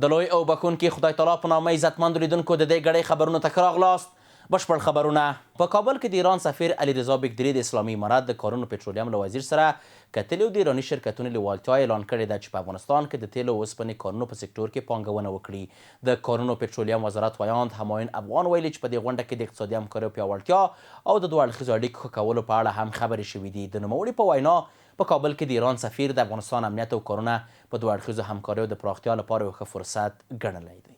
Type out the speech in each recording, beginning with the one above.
د لوی او بخونکي خدای تعالی په نامه عزتمندو لیدونکو د دې ګړۍ خبرونو ته ښه راغلاست. بشپړ خبرونه. په کابل کې د ایران سفیر علیرضا بیګدري د اسلامي امارت د کارونو پټرولیم له وزیر سره کتلي او د ایراني شرکتونو لیوالتیا اعلان کړې ده چې په افغانستان کې د تیلو او اوسپنې کارونو په سکتور کې پانګونه وکړي. د کارونو پټرولیم وزارت ویاند همایون افغان ویلي چې په دې غونډه کې د اقتصادي همکاریو پیاوړتیا او د دوه اړخیزو اړیکو ښه کولو په اړه هم خبرې شوي دي. د نوموړي په وینا په کابل کې د ایران سفیر د افغانستان امنیت او کارونه په دوه اړخیزو همکاریو د پراختیا لپاره یو ښه فرصت ګڼلی دی.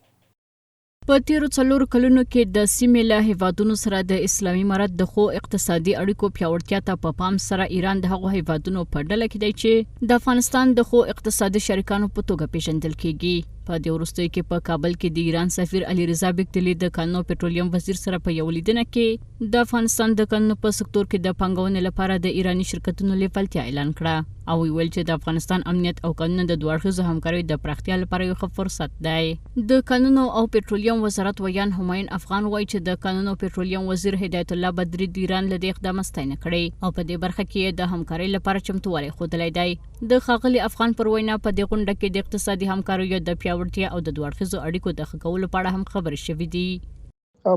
په تیرو 4 کلونو کې د سیمې له هیوادونو سره د اسلامي امارت د ښو اقتصادي اړیکو پیاوړتیا ته په پام سره ایران د هغو هیوادونو په ډله کې دی چې د افغانستان د ښو اقتصادي شریکانو په توګه پیژندل کیږي. په دې وروستیو کې په کابل کې د ایران سفیر علیرضا بیګدري د کانونو پټرولیم وزیر سره په یو لیدنه کې د افغانستان د کانونو په سکتور کې د پانګونې لپاره د ایراني شرکتونو لیوالتیا اعلان کړه او ویل چې د افغانستان امنیت او قانون د دوه اړخیزو همکاریو د پراختیا لپاره یو ښه فرصت دی. د کانونو او پټرولیم وزارت ویان همایون افغان وایي چې د کانونو پټرولیم وزیر هدایت الله بدري د ایران له دې اقدام ستاینه کړې او په دې برخه کې د همکارۍ لپاره چمتووالی ښودلی دی. د ښاغلي افغان پر وینا په دې غونډه کې د اقتصادي همکاریو د پیاوړتیا او د دوه اړخیزو اړیکو د ښه کولو په اړه هم خبرې شوې دي.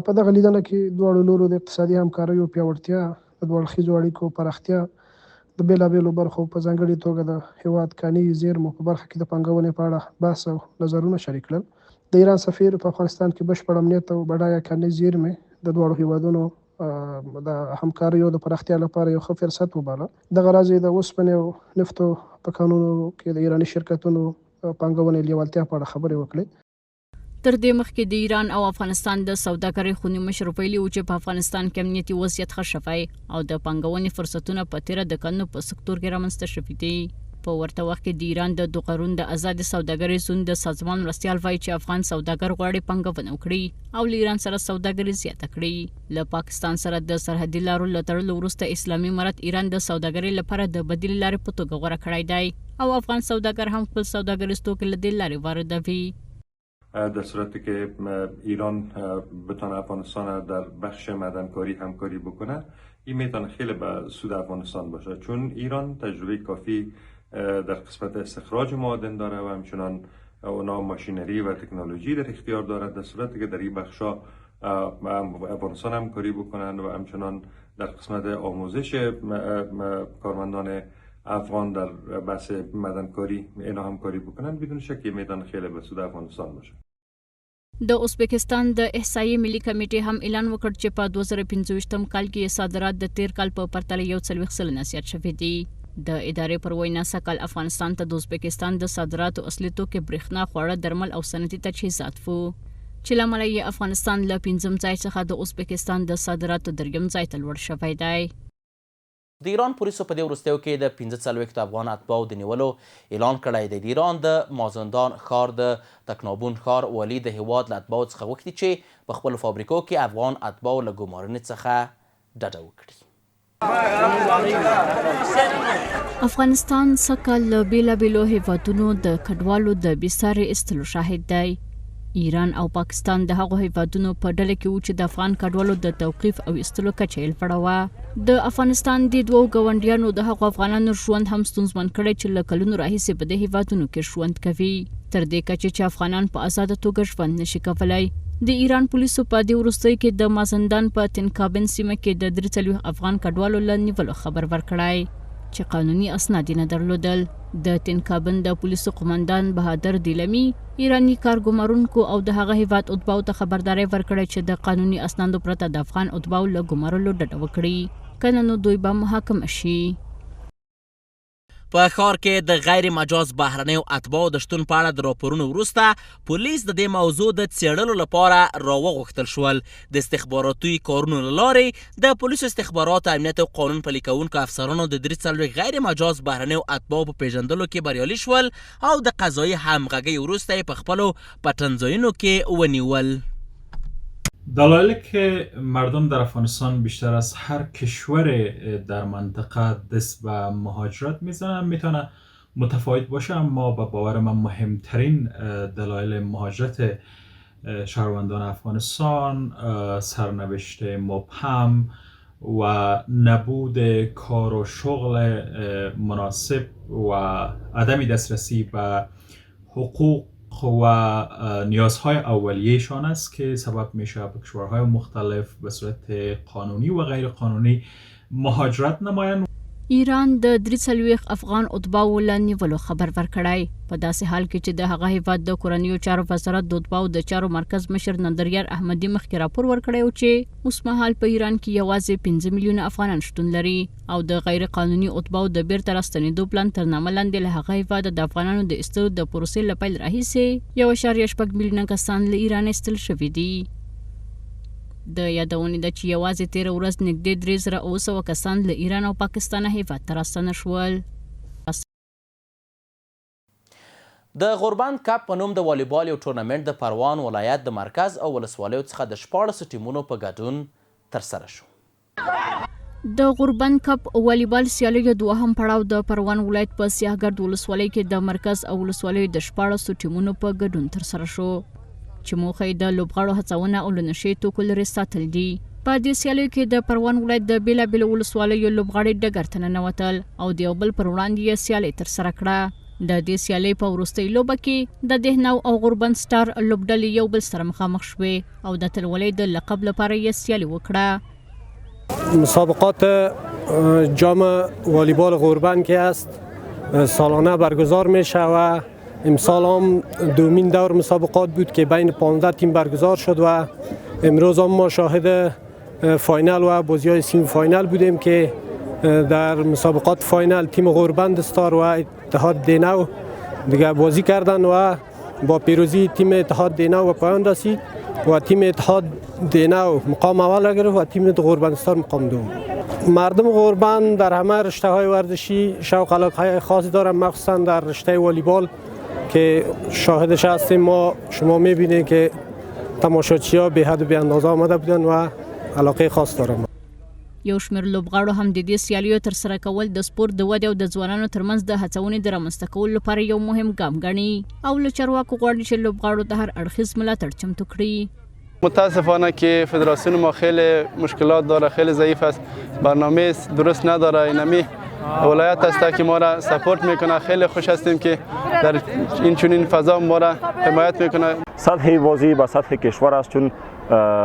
په دغه لیدنه کې دواړو لورو د اقتصادي همکاریو پیاوړتیا، د دوه اړخیزو اړیکو پراختیا، د بیلابیلو برخو په ځانګړې توګه د هیواد کاني زیرمو په برخه کې د پانګونې په اړه بحث او نظرونه شریک کړل. د ایران سفیر په افغانستان کې بشپړ امنیت او بډایه کاني زیرمې د دواړو هیوادونو د همکاریو د پراختیا لپاره یو ښه فرصت وباله. دغه راز د اوسپنې او نفتو په کانونو کې د ایراني شرکتونو پانګونې لیوالتیا په اړه خبرې وکړې. تر دې مخکې د ایران او افغانستان د سوداګرۍ خونې مشر ویلي و چې په افغانستان کې امنیتي وضعیت ښه شوی او د پانګونې فرصتونه په تیره د کانونو په سکتور کې رامنځته شوي دي. په ورته وخت کې د ایران د قارون د آزاد سوداګرۍ زون د سازمان مرستیال وایي چې افغان سوداګر غواړي پانګونه وکړي او له ایران سره سوداګري زیاته کړي. له پاکستان سره د سرحدي لارو له تړلو وروسته اسلامي امارت ایران د سوداګرۍ لپاره د بدیل لارې په توګه غوره کړی دی او افغان سوداګر هم خپل سوداګریز توکي له دې لارې واردوي. در صورتی که ایران بتونه افغانستان در بخش معدنکاری همکاری بکنه این میتونه خیلی به سود افغانستان باشه، چون ایران تجربه کافی در قسمت استخراج معادن داره و همچنان اونا ماشینری و تکنولوژی در اختیار دارد. در صورتی که در این بخشا افغانستان همکاری بکنن و همچنان در قسمت آموزش کارمندان افغان در بحث معدنکاری اینا همکاری بکنن بدون شک میدان خیلی به سود افغانستان باشه. د ازبکستان د احصایې ملي کمیټې هم اعلان وکړ چې په 2025م کال کې صادرات د تیر کال په پرتله 40% زیات شوي دي. د ادارې پر وینا سږ افغانستان ته د ازبکستان د صادراتو اصلي توکي برېښنا، خواړه، درمل او صنعتي تجهیزات وو چې له امله یې افغانستان له 5م ځای څخه د ازبکستان د صادراتو 3م ځای ته لوړ شوی دی. د ایران پولیسو په دې وروستیو کې د 45 افغان اتباعو د نیولو اعلان کړی دی. د ایران د مازندران ښار د تکنابون ښار والي د هیواد له اتباعو څخه غوښتي چې په خپلو فابریکو کې افغان اتباعو له ګمارنې څخه ډډه وکړي. افغانستان سږکال له بیلابیلو هیوادونو د کډوالو د بېساري ایستلو شاهد دی. ایران او پاکستان د هغو هیوادونو په ډله کې وو چې د افغان کډوالو د توقیف او ایستلو کچه یې لوړه وه. د افغانستان د دوو ګاونډیانو د هغو افغانانو ژوند هم ستونزمن کړی چې له کلونو راهیسې په دې هیوادونو کې ژوند کوي، تر دې کچې چې افغانان په ازاده توګه ژوند نشي کولی. د ایران پولیسو په دې وروستیو کې د مازندران په تنکابن سیمه کې د 43 افغان کډوالو له نیولو خبر ورکړی چې قانوني اسناد یې نه درلودل. د تنکابن د پولیسو قماندان بهادر دیلمی ایرانی کارګمارونکو او د هغه هیواد اتباعو ته خبرداری ورکړی چې د قانوني اسنادو پرته د افغان اتباعو له ګمارلو ډډه وکړي، کنه نو دوی به محاکمه شي. په ښار کې د غیر مجاز بهرنیو اتباعو د شتون په اړه د راپورونو وروسته پولیس د دې موضوع د څېړلو لپاره راوغوښتل شول. د استخباراتي کارونو له لارې د پولیسو استخبارات، امنیت او قانون پلي کوونکو افسرانو د 43 غیر مجاز بهرنیو اتباعو په پیژندلو کې بریالي شول او د قضایي همغږۍ وروسته یې په خپلو پټنځایونو کې ونیول. دلایلی که مردم در افغانستان بیشتر از هر کشور در منطقه دست به مهاجرت میزنن میتونه متفاوت باشه، اما به باور من مهمترین دلایل مهاجرت شهروندان افغانستان سرنوشت مبهم و نبود کار و شغل مناسب و عدم دسترسی به حقوق و نیازهای اولیه‌شان است که سبب میشه به کشورهای مختلف به صورت قانونی و غیر قانونی مهاجرت نمایند. ایران د 43 افغان اتباو له نیولو خبر ورکړی په داسې حال کې چې د هغه هیواد د کورنیو چارو وزارت د اتباو د چارو مرکز مشر نندریار احمدي مخکې راپور ورکړی و چې اوس مهال په ایران کې یوازې 15 میلیونه افغانان شتون لري او د غیر قانوني اتباو د بیرته راستنېدو پلان تر نامه لاندې له هغه هیواد د افغانانو د ایستلو د پروسې له پیل راهیسې 1.8 میلیونه کسان له ایران ایستل شوي دي. د یادونې ده چې یوازې 13 ورځ نږدې 3,900 کسان له ایران او پاکستانه هیواد ته راستنه شول. د غوربند کپ په نوم د والیبال یو ټورنمنټ د پروان ولایت د مرکز او ولسوالیو څخه د 14 ټیمونو په ګډون ترسره شو. د غوربند کپ والیبال سیالیو دوهم پړاو د پروان ولایت په سیاهګرد ولسوالۍ کې د مرکز او ولسوالیو د 14 ټیمونو په ګډون ترسره شو چې موخه یې د لوبغاړو هڅونه او له نشې توکو لرې ساتل دي. په دې سیالیو کې د پروان ولایت د بېلابېلو ولسوالیو لوبغاړي ډګر ته ننوتل او د یو بل پر وړاندې یې سیالۍ ترسره کړه. د دې سیالۍ په وروستۍ لوبه کې د دهنو او غوربند سټار لوبډلې یو بل سره مخامخ شوې او د اتلولۍ د لقب لپاره یې سیالي وکړه. مسابقات جام والیبال غوربند که است سالانه برگزار میشه و امسال هم دومین دور مسابقات بود که بین 15 تیم برگزار شد و امروز هم ما شاهد فاینال و بازی‌های سیمی فاینال بودیم که در مسابقات فاینال تیم غوربند استار و اتحاد دینو دیگه بازی کردن و با پیروزی تیم اتحاد دینو به پایان رسید و تیم اتحاد دینو مقام اول گرفت و تیم غوربند استار مقام دوم. مردم غوربند در همه رشته‌های ورزشی شوق علاقه خاصی دارند، مخصوصا در رشته والیبال که شاهدش هستیم. ما شما می‌بینید که تماشاچی‌ها به حد و به اندازه آمده بودن و علاقه خاص دارند. یو شمېر لوبغاړو هم د دې سیالیو ترسره کول د سپورت د ودې او د ځوانانو ترمنځ د هڅونې د رامنځته کولو لپاره یو مهم ګام ګڼي او له چارواکو غواړي چې لوبغاړو ته هر اړخیز ملاتړ چمتو کړي. متاسفانه که فدراسیون ما خیلی مشکلات داره، خیلی ضعیف است، برنامه درست نداره. اینمی ولایت است که ما را سپورت میکنه. خیلی خوش هستیم که در این چنین فضا ما را حمایت میکنه. سطح بازی به سطح کشور است، چون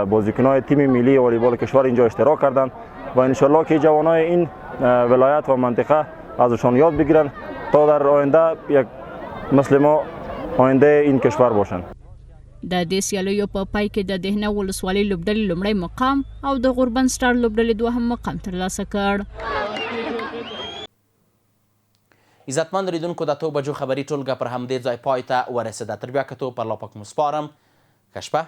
بازیکنان تیم ملی والیبال کشور اینجا اشتراک کردند و انشالله که جوانای این ولایت و منطقه ازشان یاد بگیرن تا در آینده یک مثل ما آینده این کشور باشند. د دې سیالیو په پای کې د دهنه ولسوالۍ لوبډلې لومړی مقام او د غوربند سټار لوبډلې دوهم مقام ترلاسه کړ. عزتمند لیدونکو د 8 بجو خبري ټولګه پر همدې ځای پای ته ورسېده. تر بیا کتو پر لا پاک مو سپارم. ښه شپه.